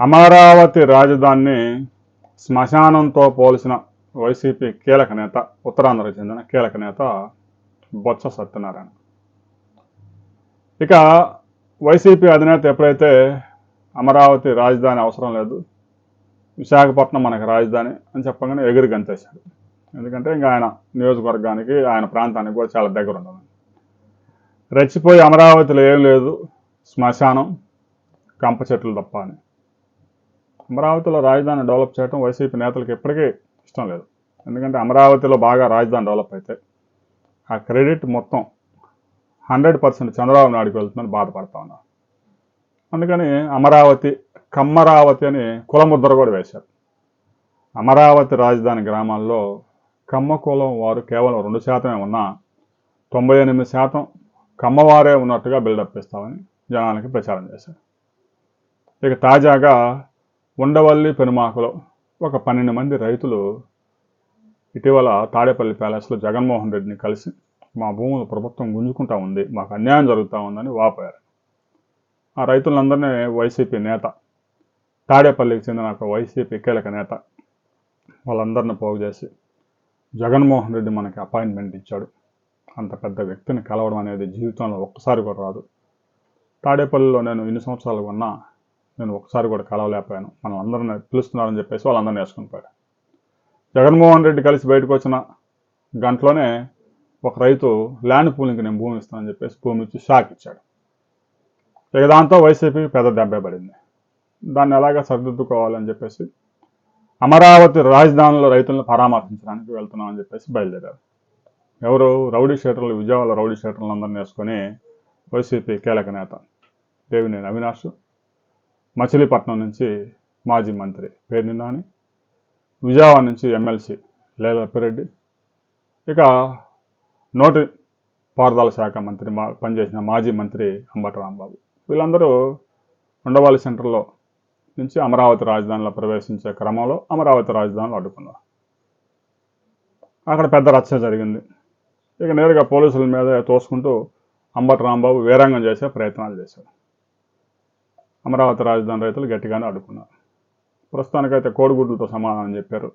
అమరావతి రాజధానిని శ్మశానంతో పోల్చిన వైసీపీ కీలక నేత, ఉత్తరాంధ్రకు చెందిన కీలక నేత బొత్స సత్యనారాయణ. ఇక వైసీపీ అధినేత ఎప్పుడైతే అమరావతి రాజధాని అవసరం లేదు, విశాఖపట్నం మనకు రాజధాని అని చెప్పగానే ఎగిరి గంతేశాడు. ఎందుకంటే ఇంకా ఆయన నియోజకవర్గానికి, ఆయన ప్రాంతానికి కూడా చాలా దగ్గర ఉండదు. రెచ్చిపోయి అమరావతిలో ఏం లేదు, శ్మశానం, కంప చెట్లు తప్ప అని. అమరావతిలో రాజధాని డెవలప్ చేయడం వైసీపీ నేతలకు ఎప్పటికీ ఇష్టం లేదు. ఎందుకంటే అమరావతిలో బాగా రాజధాని డెవలప్ అయితే ఆ క్రెడిట్ మొత్తం 100% చంద్రబాబు నాయుడుకి వెళ్తుందని బాధపడతా ఉన్నారు. అందుకని అమరావతి, కమ్మరావతి అని కులముద్ర కూడా వేశారు. అమరావతి రాజధాని గ్రామాల్లో కమ్మ కులం వారు కేవలం 2% ఉన్నా 98% కమ్మవారే ఉన్నట్టుగా బిల్డప్ ఇస్తామని జనాలకి ప్రచారం చేశారు. ఇక తాజాగా ఉండవల్లి పెనుమాకలో ఒక 12 మంది రైతులు ఇటీవల తాడేపల్లి ప్యాలెస్లో జగన్మోహన్ రెడ్డిని కలిసి మా భూములు ప్రభుత్వం గుంజుకుంటా ఉంది, మాకు అన్యాయం జరుగుతూ ఉందని వాపోయారు. ఆ రైతులందరినీ వైసీపీ నేత, తాడేపల్లికి చెందిన ఒక వైసీపీ కీలక నేత, వాళ్ళందరిని పోగు చేసి జగన్మోహన్ రెడ్డి మనకి అపాయింట్మెంట్ ఇచ్చాడు, అంత పెద్ద వ్యక్తిని కలవడం అనేది జీవితంలో ఒక్కసారి కూడా రాదు, తాడేపల్లిలో నేను ఇన్ని సంవత్సరాలు ఉన్నా నేను ఒకసారి కూడా కలవలేకపోయాను, మనం అందరిని పిలుస్తున్నారని చెప్పేసి వాళ్ళందరినీ వేసుకుని పోయాడు. జగన్మోహన్ రెడ్డి కలిసి బయటకు వచ్చిన గంటలోనే ఒక రైతు ల్యాండ్ పూలింగ్కి నేను భూమి ఇస్తానని చెప్పేసి భూమి ఇచ్చి షాక్ ఇచ్చాడు. ఇక దాంతో వైసీపీకి పెద్ద దెబ్బే పడింది. దాన్ని ఎలాగా సరిదిద్దుకోవాలని చెప్పేసి అమరావతి రాజధానిలో రైతులను పరామర్శించడానికి వెళ్తున్నామని చెప్పేసి బయలుదేరారు. ఎవరు? రౌడీ షీటర్లు, విజయవాడ రౌడీ షీటర్లు అందరినీ వేసుకొని వైసీపీ కీలక నేత దేవినేని అవినాష్, మచిలీపట్నం నుంచి మాజీ మంత్రి పేర్ని నాని, విజయవాడ నుంచి ఎమ్మెల్సీ లేలప్పిరెడ్డి, ఇక నోటి పారుదల శాఖ మంత్రి పనిచేసిన మాజీ మంత్రి అంబటి రాంబాబు, వీళ్ళందరూ ఉండవల్లి సెంటర్లో నుంచి అమరావతి రాజధానిలో ప్రవేశించే క్రమంలో అమరావతి రాజధానిలో అడ్డుకున్నారు. అక్కడ పెద్ద రచ్చ జరిగింది. ఇక నేరుగా పోలీసుల మీద తోసుకుంటూ అంబటి రాంబాబు వీరంగం చేసే ప్రయత్నాలు చేశారు. అమరావతి రాజధాని రైతులు గట్టిగానే అడ్డుకున్నారు. ప్రస్తుతానికైతే కోడిగుడ్లతో సమాధానం చెప్పారు.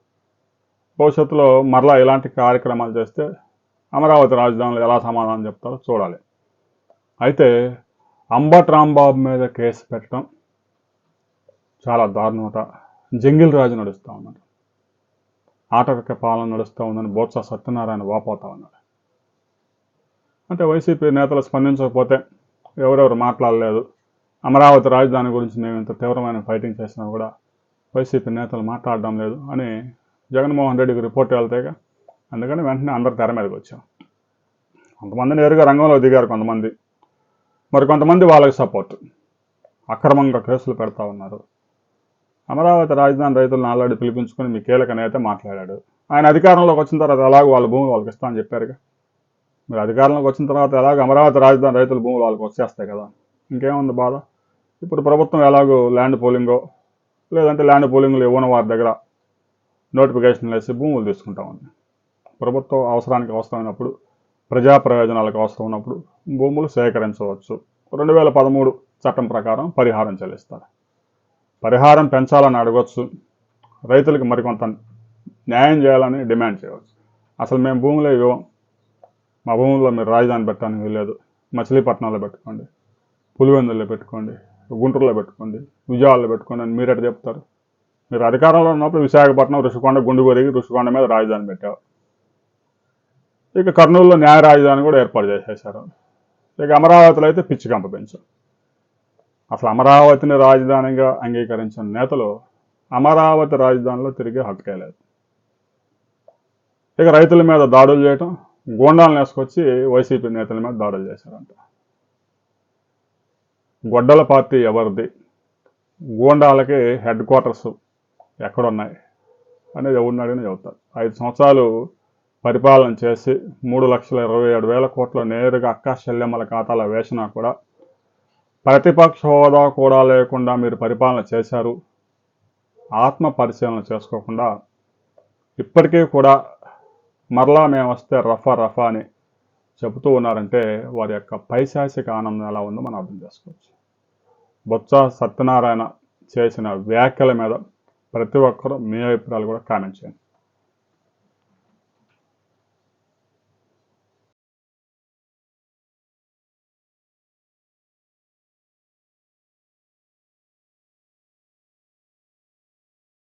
భవిష్యత్తులో మరలా ఇలాంటి కార్యక్రమాలు చేస్తే అమరావతి రాజధానిలో ఎలా సమాధానం చెప్తారో చూడాలి. అయితే అంబటి రాంబాబు మీద కేసు పెట్టడం చాలా దారుణత. జంగిల్ రాజు నడుస్తూ ఉన్నాడు, ఆటవిక పాలన నడుస్తూ ఉందని బొత్స సత్యనారాయణ వాపోతా ఉన్నాడు. అంటే వైసీపీ నేతలు స్పందించకపోతే, ఎవరెవరు మాట్లాడలేదు, అమరావతి రాజధాని గురించి మేము ఇంత తీవ్రమైన ఫైటింగ్ చేసినా కూడా వైసీపీ నేతలు మాట్లాడడం లేదు అని జగన్మోహన్ రెడ్డికి రిపోర్ట్ వెళ్తాయిగా. అందుకని వెంటనే అందరు తెర మీదకి వచ్చాం. కొంతమంది నేరుగా రంగంలో దిగారు, కొంతమంది మరికొంతమంది వాళ్ళకి సపోర్ట్, అక్రమంగా కేసులు పెడతా ఉన్నారు. అమరావతి రాజధాని రైతులను ఆల్రెడీ పిలిపించుకొని మీ కీలక నేత మాట్లాడాడు. ఆయన అధికారంలోకి వచ్చిన తర్వాత ఎలాగో వాళ్ళ భూములు వాళ్ళకి ఇస్తామని చెప్పారుగా. మీరు అధికారంలోకి వచ్చిన తర్వాత ఎలాగో అమరావతి రాజధాని రైతుల భూములు వాళ్ళకి వచ్చేస్తాయి కదా, ఇంకేముంది బాధ. ఇప్పుడు ప్రభుత్వం ఎలాగో ల్యాండ్ పూలింగో లేదంటే ల్యాండ్ పూలింగ్లు ఇవ్వని వారి దగ్గర నోటిఫికేషన్లు వేసి భూములు తీసుకుంటామని, ప్రభుత్వం అవసరానికి అవసరమైనప్పుడు, ప్రజా ప్రయోజనాలకు అవసరం ఉన్నప్పుడు భూములు సేకరించవచ్చు. 2013 చట్టం ప్రకారం పరిహారం చెల్లిస్తారు. పరిహారం పెంచాలని అడగవచ్చు, రైతులకు మరికొంత న్యాయం చేయాలని డిమాండ్ చేయవచ్చు. అసలు మేము భూములే ఇవ్వం, మా భూముల్లో మీరు రాజధాని పెట్టడానికి వీల్లేదు, మచిలీపట్నంలో పెట్టుకోండి, పులివెందుల్లో పెట్టుకోండి, గుంటూరులో పెట్టుకోండి, విజయవాడలో పెట్టుకోండి అని మీరు ఎట్లా చెప్తారు? మీరు అధికారంలో ఉన్నప్పుడు విశాఖపట్నం, ఋషికొండ, గుండుగొరిగి ఋషికొండ మీద రాజధాని పెట్టారు. ఇక కర్నూలులో న్యాయ రాజధాని కూడా ఏర్పాటు చేసేశారు. ఇక అమరావతిలో అయితే పిచ్చి కంప పెంచారు. అసలు అమరావతిని రాజధానిగా అంగీకరించిన నేతలు అమరావతి రాజధానిలో తిరిగే హక్కే లేదు. ఇక రైతుల మీద దాడులు చేయటం, గోండాలను వేసుకొచ్చి వైసీపీ నేతల మీద దాడులు చేశారంట. గొడ్డల పార్టీ ఎవరిది, గోండాలకి హెడ్ క్వార్టర్స్ ఎక్కడున్నాయి అనేది ఎవరిని అడిగినా చెబుతారు. 5 సంవత్సరాలు పరిపాలన చేసి 3,27,000 కోట్లు నేరుగా అక్క చెల్లెమ్మల ఖాతాలో వేసినా కూడా ప్రతిపక్ష హోదా కూడా లేకుండా మీరు పరిపాలన చేశారు. ఆత్మ పరిశీలన చేసుకోకుండా ఇప్పటికీ కూడా మరలా మేము వస్తే రఫా అని చెబుతూ ఉన్నారంటే వారి యొక్క పైశాచిక ఆనందం ఎలా ఉందో మనం అర్థం చేసుకోవచ్చు. బొత్స సత్యనారాయణ చేసిన వ్యాఖ్యల మీద ప్రతి ఒక్కరూ మీ అభిప్రాయాలు కూడా కామెంట్ చేయండి.